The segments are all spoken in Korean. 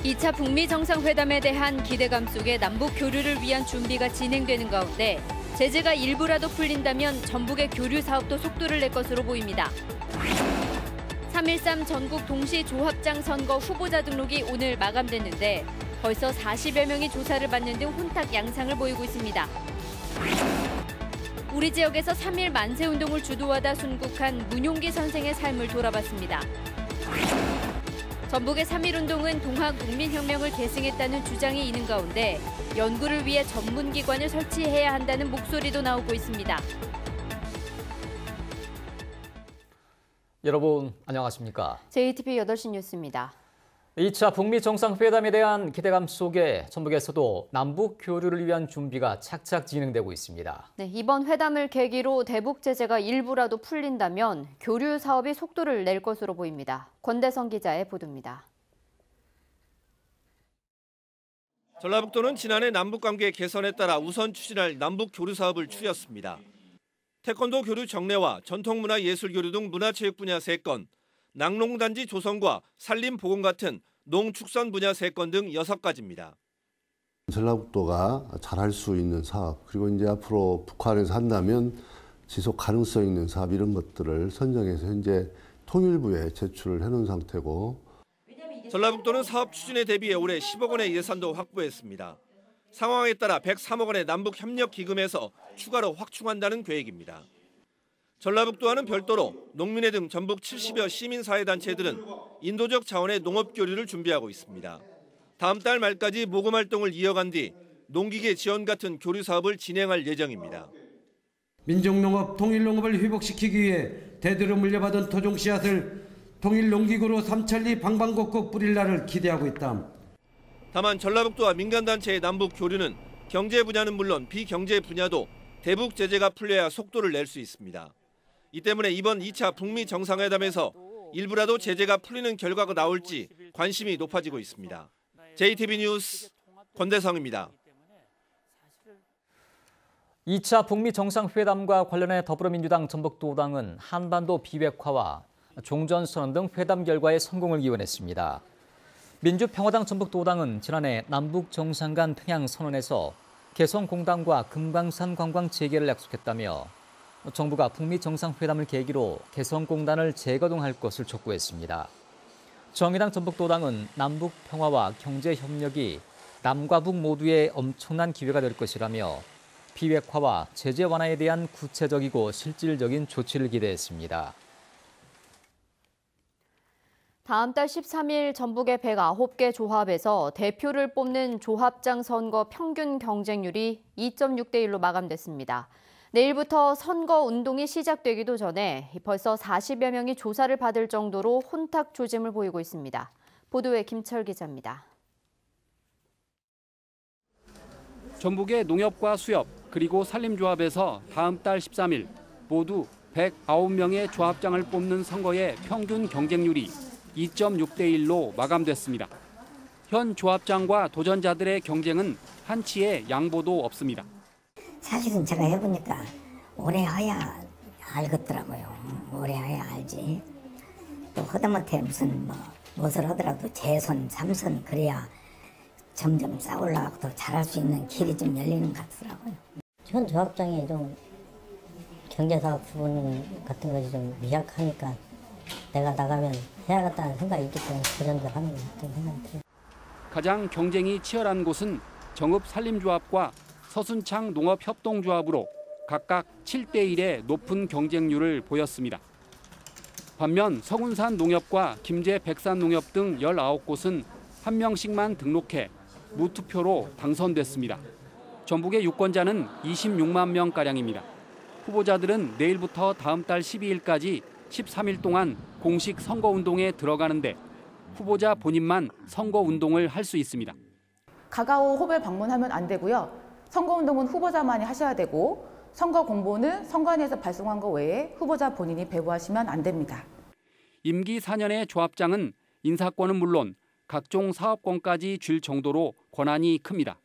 2차 북미 정상회담에 대한 기대감 속에 남북 교류를 위한 준비가 진행되는 가운데 제재가 일부라도 풀린다면 전북의 교류 사업도 속도를 낼 것으로 보입니다. 3.13 전국 동시 조합장 선거 후보자 등록이 오늘 마감됐는데 벌써 40여 명이 조사를 받는 등 혼탁 양상을 보이고 있습니다. 우리 지역에서 3.1 만세운동을 주도하다 순국한 문용기 선생의 삶을 돌아봤습니다. 전북의 3.1운동은 동학 국민혁명을 계승했다는 주장이 있는 가운데 연구를 위해 전문기관을 설치해야 한다는 목소리도 나오고 있습니다. 여러분 안녕하십니까? JTBC 8시 뉴스입니다. 2차 북미 정상회담에 대한 기대감 속에 전북에서도 남북 교류를 위한 준비가 착착 진행되고 있습니다. 네, 이번 회담을 계기로 대북 제재가 일부라도 풀린다면 교류 사업이 속도를 낼 것으로 보입니다. 권대성 기자의 보도입니다. 전라북도는 지난해 남북관계 개선에 따라 우선 추진할 남북 교류 사업을 추렸습니다. 태권도 교류 정례와 전통문화예술교류 등 문화체육 분야 3건, 낙농단지 조성과 산림보건 같은 농축산 분야 3건 등 6가지입니다. 전라북도가 잘할 수 있는 사업, 그리고 이제 앞으로 북한에서 한다면 지속 가능성 있는 사업 이런 것들을 선정해서 현재 통일부에 제출을 해놓은 상태고. 전라북도는 사업 추진에 대비해 올해 10억 원의 예산도 확보했습니다. 상황에 따라 103억 원의 남북협력기금에서 추가로 확충한다는 계획입니다. 전라북도와는 별도로 농민회 등 전북 70여 시민사회단체들은 인도적 자원의 농업교류를 준비하고 있습니다. 다음 달 말까지 모금활동을 이어간 뒤 농기계 지원 같은 교류 사업을 진행할 예정입니다. 민족농업, 통일농업을 회복시키기 위해 대대로 물려받은 토종 씨앗을 통일농기구로 삼천리 방방곡곡 뿌릴 날을 기대하고 있다. 다만 전라북도와 민간단체의 남북 교류는 경제 분야는 물론 비경제 분야도 대북 제재가 풀려야 속도를 낼 수 있습니다. 이 때문에 이번 2차 북미 정상회담에서 일부라도 제재가 풀리는 결과가 나올지 관심이 높아지고 있습니다. JTBC 뉴스 권대성입니다. 2차 북미 정상회담과 관련해 더불어민주당 전북도당은 한반도 비핵화와 종전선언 등 회담 결과에 성공을 기원했습니다. 민주평화당 전북도당은 지난해 남북 정상 간 평양 선언에서 개성공단과 금강산 관광 재개를 약속했다며 정부가 북미 정상회담을 계기로 개성공단을 재가동할 것을 촉구했습니다. 정의당 전북도당은 남북 평화와 경제 협력이 남과 북 모두의 엄청난 기회가 될 것이라며 비핵화와 제재 완화에 대한 구체적이고 실질적인 조치를 기대했습니다. 다음 달 13일 전북의 109개 조합에서 대표를 뽑는 조합장 선거 평균 경쟁률이 2.6대 1로 마감됐습니다. 내일부터 선거 운동이 시작되기도 전에 벌써 40여 명이 조사를 받을 정도로 혼탁 조짐을 보이고 있습니다. 보도에 김철 기자입니다. 전북의 농협과 수협 그리고 산림조합에서 다음 달 13일 모두 109명의 조합장을 뽑는 선거의 평균 경쟁률이 2.6대 1로 마감됐습니다. 현 조합장과 도전자들의 경쟁은 한치의 양보도 없습니다. 사실은 제가 해보니까 오래 해야 알겠더라고요. 오래 해야 알지. 또 허다못해 무슨 무엇을 하더라도 재선, 3선 그래야 점점 쌓으려고 더 잘할 수 있는 길이 좀 열리는 것 같더라고요. 현 조합장이 좀 경제사업 부분 같은 것이 좀 미약하니까 내가 나가면 해야겠다는 생각이 있기 때문에 도전을 하는 것 같은 생각이 들어요. 가장 경쟁이 치열한 곳은 정읍 산림조합과 서순창 농업협동조합으로 각각 7대 1의 높은 경쟁률을 보였습니다. 반면 서군산 농협과 김제 백산농협 등 19곳은 한 명씩만 등록해 무투표로 당선됐습니다. 전북의 유권자는 26만 명가량입니다. 후보자들은 내일부터 다음 달 12일까지 13일 동안 공식 선거운동에 들어가는데 후보자 본인만 선거운동을 할 수 있습니다. 가가오 홉을 방문하면 안 되고요. 선거운동은 후보자만이 하셔야 되고 선거 공보는 선관위에서 발송한 것 외에 후보자 본인이 배부하시면 안 됩니다. 임기 4년의 조합장은 인사권은 물론 각종 사업권까지 줄 정도로 권한이 큽니다.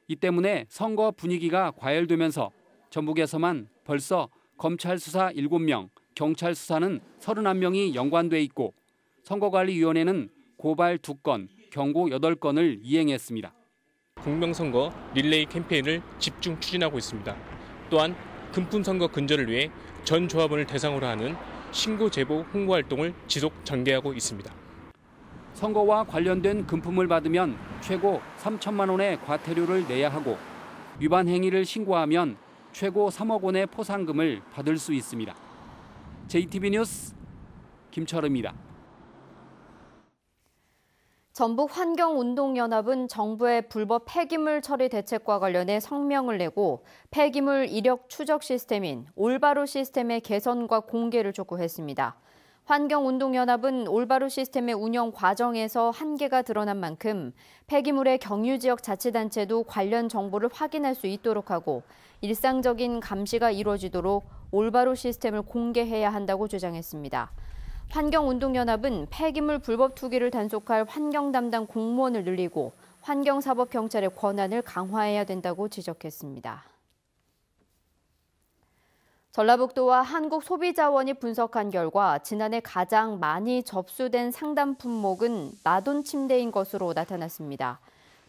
이 때문에 선거 분위기가 과열되면서 전북에서만 벌써 검찰 수사 7명, 경찰 수사는 31명이 연관돼 있고 선거관리위원회는 고발 2건, 경고 8건을 이행했습니다. 공명선거 릴레이 캠페인을 집중 추진하고 있습니다. 또한 금품선거 근절을 위해 전 조합원을 대상으로 하는 신고 제보 홍보 활동을 지속 전개하고 있습니다. 선거와 관련된 금품을 받으면 최고 3천만 원의 과태료를 내야 하고 위반 행위를 신고하면 최고 3억 원의 포상금을 받을 수 있습니다. JTB 뉴스 김철음입니다. 전북환경운동연합은 정부의 불법 폐기물 처리 대책과 관련해 성명을 내고 폐기물 이력 추적 시스템인 올바로 시스템의 개선과 공개를 촉구했습니다. 환경운동연합은 올바로 시스템의 운영 과정에서 한계가 드러난 만큼 폐기물의 경유지역 자치단체도 관련 정보를 확인할 수 있도록 하고 일상적인 감시가 이루어지도록 올바로 시스템을 공개해야 한다고 주장했습니다. 환경운동연합은 폐기물 불법 투기를 단속할 환경 담당 공무원을 늘리고 환경사법경찰의 권한을 강화해야 된다고 지적했습니다. 전라북도와 한국소비자원이 분석한 결과 지난해 가장 많이 접수된 상담 품목은 나돈 침대인 것으로 나타났습니다.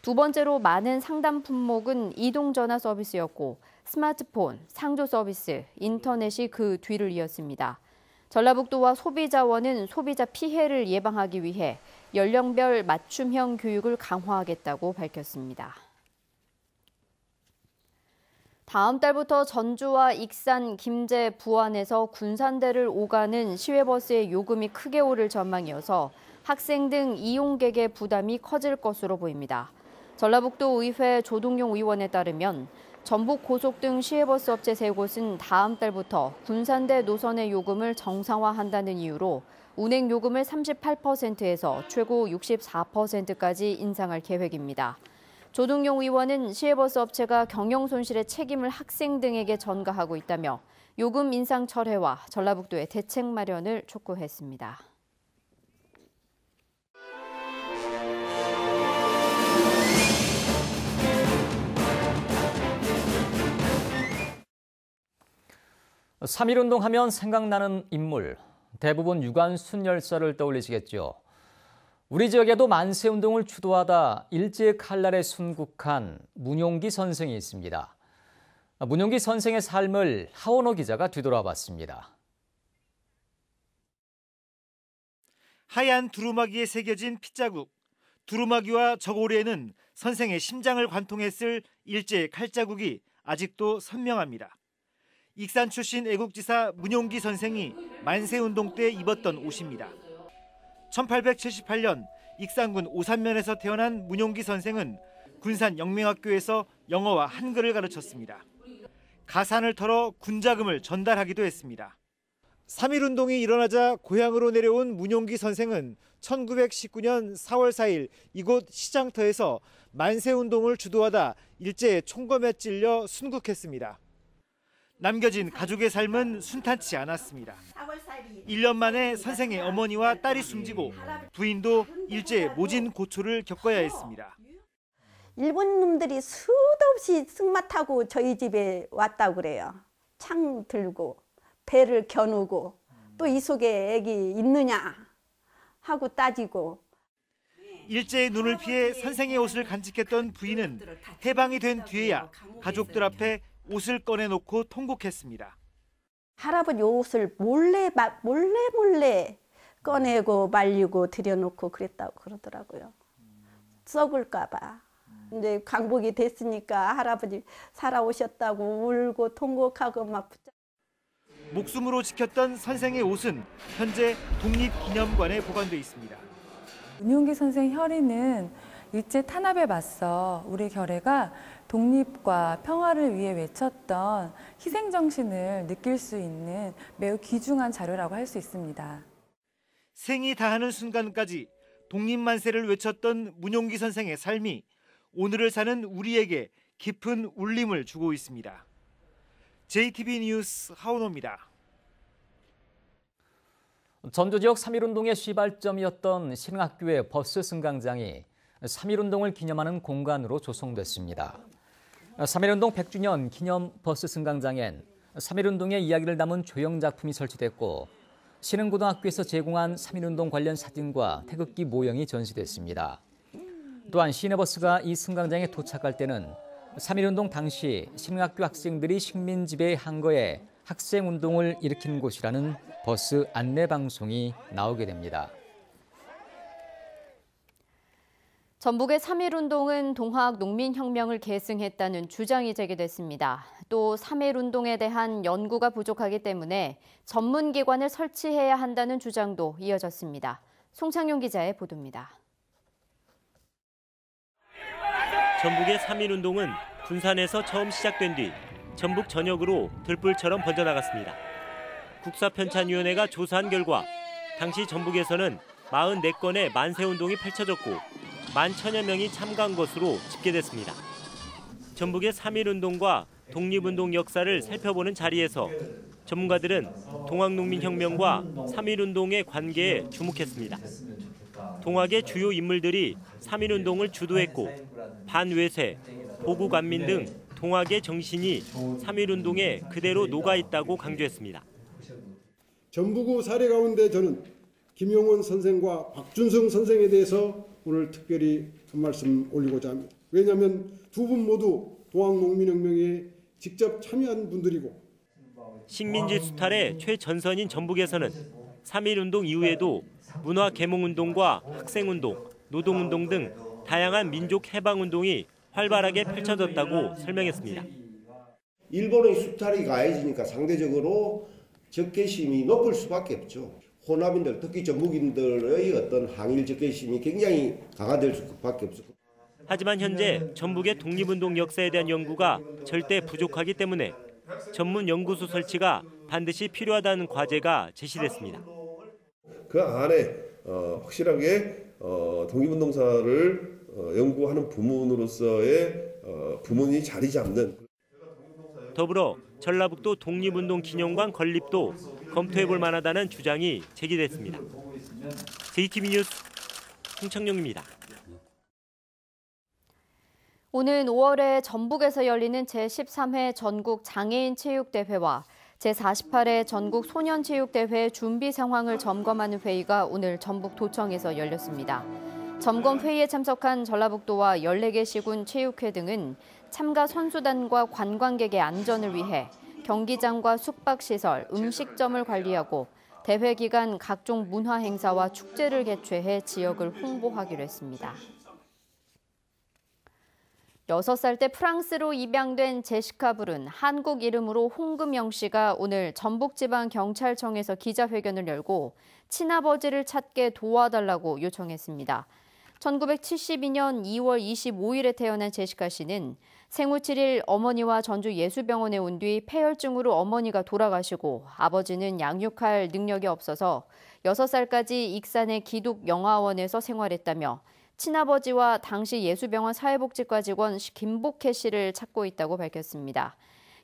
두 번째로 많은 상담 품목은 이동전화 서비스였고 스마트폰, 상조 서비스, 인터넷이 그 뒤를 이었습니다. 전라북도와 소비자원은 소비자 피해를 예방하기 위해 연령별 맞춤형 교육을 강화하겠다고 밝혔습니다. 다음 달부터 전주와 익산, 김제, 부안에서 군산대를 오가는 시외버스의 요금이 크게 오를 전망이어서 학생 등 이용객의 부담이 커질 것으로 보입니다. 전라북도 의회 조동용 의원에 따르면 전북 고속 등 시외버스 업체 3곳은 다음 달부터 군산대 노선의 요금을 정상화한다는 이유로 운행 요금을 38%에서 최고 64%까지 인상할 계획입니다. 조동용 의원은 시외버스 업체가 경영 손실의 책임을 학생 등에게 전가하고 있다며 요금 인상 철회와 전라북도의 대책 마련을 촉구했습니다. (3.1운동) 하면 생각나는 인물, 대부분 유관순열사를 떠올리시겠죠. 우리 지역에도 만세운동을 주도하다 일제 칼날에 순국한 문용기 선생이 있습니다. 문용기 선생의 삶을 하원호 기자가 뒤돌아봤습니다. 하얀 두루마기에 새겨진 핏자국, 두루마기와 저고리에는 선생의 심장을 관통했을 일제의 칼자국이 아직도 선명합니다. 익산 출신 애국지사 문용기 선생이 만세운동 때 입었던 옷입니다. 1878년 익산군 오산면에서 태어난 문용기 선생은 군산 영명학교에서 영어와 한글을 가르쳤습니다. 가산을 털어 군자금을 전달하기도 했습니다. 3.1운동이 일어나자 고향으로 내려온 문용기 선생은 1919년 4월 4일 이곳 시장터에서 만세운동을 주도하다 일제의 총검에 찔려 순국했습니다. 남겨진 가족의 삶은 순탄치 않았습니다. 1년 만에 선생의 어머니와 딸이 숨지고 부인도 일제의 모진 고초를 겪어야 했습니다. 일본 놈들이 수도 없이 승마 타고 저희 집에 왔다고 그래요. 창 들고 배를 겨누고 또 이 속에 애기 있느냐 하고 따지고. 일제의 눈을 피해 선생의 옷을 간직했던 부인은 해방이 된 뒤에야 가족들 앞에 옷을 꺼내놓고 통곡했습니다. 할아버지 옷을 몰래 꺼내고 말리고 들여놓고 그랬다고 그러더라고요. 썩을까 봐. 이제 광복이 됐으니까 할아버지 살아오셨다고 울고 통곡하고 막 목숨으로 지켰던 선생의 옷은 현재 독립기념관에 보관돼 있습니다. 문용기 선생 혈의는 일제 탄압에 맞서 우리 결의가 독립과 평화를 위해 외쳤던 희생정신을 느낄 수 있는 매우 귀중한 자료라고 할 수 있습니다. 생이 다하는 순간까지 독립만세를 외쳤던 문용기 선생의 삶이 오늘을 사는 우리에게 깊은 울림을 주고 있습니다. JTB 뉴스 하원호입니다. 전주 지역 3.1운동의 시발점이었던 신흥학교의 버스 승강장이 3.1운동을 기념하는 공간으로 조성됐습니다. 3.1운동 100주년 기념 버스 승강장엔 3.1운동의 이야기를 담은 조형 작품이 설치됐고 신흥고등학교에서 제공한 3.1운동 관련 사진과 태극기 모형이 전시됐습니다. 또한 시내버스가 이 승강장에 도착할 때는 3.1운동 당시 시민학교 학생들이 식민지배에 항거해 학생운동을 일으킨 곳이라는 버스 안내방송이 나오게 됩니다. 전북의 3.1운동은 동학 농민혁명을 계승했다는 주장이 제기됐습니다. 또 3.1운동에 대한 연구가 부족하기 때문에 전문기관을 설치해야 한다는 주장도 이어졌습니다. 송창용 기자의 보도입니다. 전북의 3.1운동은 군산에서 처음 시작된 뒤 전북 전역으로 들불처럼 번져나갔습니다. 국사편찬위원회가 조사한 결과 당시 전북에서는 44건의 만세운동이 펼쳐졌고 11,000여 명이 참가한 것으로 집계됐습니다. 전북의 3.1운동과 독립운동 역사를 살펴보는 자리에서 전문가들은 동학농민혁명과 3.1운동의 관계에 주목했습니다. 동학의 주요 인물들이 3.1운동을 주도했고 반외세, 보국안민 등 동학의 정신이 3.1운동에 그대로 녹아있다고 강조했습니다. 전북의 사례 가운데 저는 김용원 선생과 박준성 선생에 대해서 오늘 특별히 한 말씀 올리고자 합니다. 왜냐하면 두 분 모두 동학농민혁명에 직접 참여한 분들이고 식민지 수탈의 최전선인 전북에서는 3.1운동 이후에도 문화계몽운동과 학생운동, 노동운동 등 다양한 민족 해방운동이 활발하게 펼쳐졌다고 설명했습니다. 일본의 수탈이 가해지니까 상대적으로 적개심이 높을 수밖에 없죠. 호남인들, 특히 전북인들의 어떤 항일 적개심이 굉장히 강화될 수밖에 없었고. 하지만 현재 전북의 독립운동 역사에 대한 연구가 절대 부족하기 때문에 전문 연구소 설치가 반드시 필요하다는 과제가 제시됐습니다. 그 안에 확실하게 독립운동사를 연구하는 부문으로서의 부문이 자리 잡는. 더불어 전라북도 독립운동 기념관 건립도 검토해볼 만하다는 주장이 제기됐습니다. JTB 뉴스 홍창용입니다. 오는 5월에 전북에서 열리는 제13회 전국 장애인 체육대회와 제48회 전국 소년체육대회 준비 상황을 점검하는 회의가 오늘 전북도청에서 열렸습니다. 점검 회의에 참석한 전라북도와 14개 시군 체육회 등은 참가 선수단과 관광객의 안전을 위해 경기장과 숙박시설, 음식점을 관리하고 대회 기간 각종 문화 행사와 축제를 개최해 지역을 홍보하기로 했습니다. 6살 때 프랑스로 입양된 제시카 불은 한국 이름으로 홍금영 씨가 오늘 전북지방경찰청에서 기자회견을 열고 친아버지를 찾게 도와달라고 요청했습니다. 1972년 2월 25일에 태어난 제시카 씨는 생후 7일 어머니와 전주 예수병원에 온 뒤 폐혈증으로 어머니가 돌아가시고 아버지는 양육할 능력이 없어서 6살까지 익산의 기독영화원에서 생활했다며 친아버지와 당시 예수병원 사회복지과 직원 김복혜 씨를 찾고 있다고 밝혔습니다.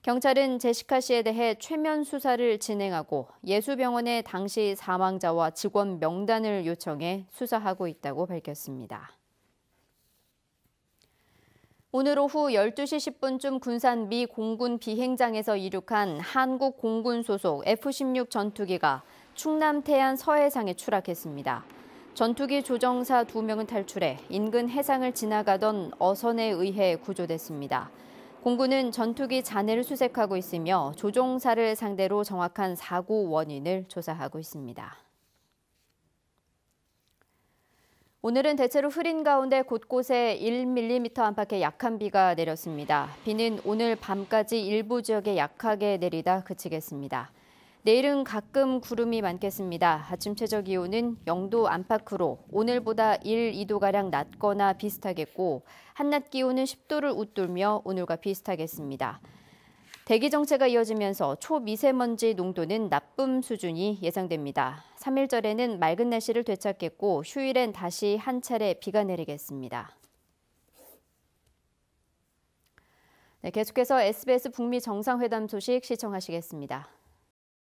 경찰은 제시카 씨에 대해 최면 수사를 진행하고 예수병원의 당시 사망자와 직원 명단을 요청해 수사하고 있다고 밝혔습니다. 오늘 오후 12시 10분쯤 군산 미 공군 비행장에서 이륙한 한국 공군 소속 F-16 전투기가 충남 태안 서해상에 추락했습니다. 전투기 조정사 2명은 탈출해 인근 해상을 지나가던 어선에 의해 구조됐습니다. 공군은 전투기 잔해를 수색하고 있으며 조종사를 상대로 정확한 사고 원인을 조사하고 있습니다. 오늘은 대체로 흐린 가운데 곳곳에 1mm 안팎의 약한 비가 내렸습니다. 비는 오늘 밤까지 일부 지역에 약하게 내리다 그치겠습니다. 내일은 가끔 구름이 많겠습니다. 아침 최저 기온은 0도 안팎으로 오늘보다 1, 2도가량 낮거나 비슷하겠고 한낮 기온은 10도를 웃돌며 오늘과 비슷하겠습니다. 대기 정체가 이어지면서 초미세먼지 농도는 나쁨 수준이 예상됩니다. 3일절에는 맑은 날씨를 되찾겠고 휴일엔 다시 한 차례 비가 내리겠습니다. 네, 계속해서 SBS 북미 정상회담 소식 시청하시겠습니다.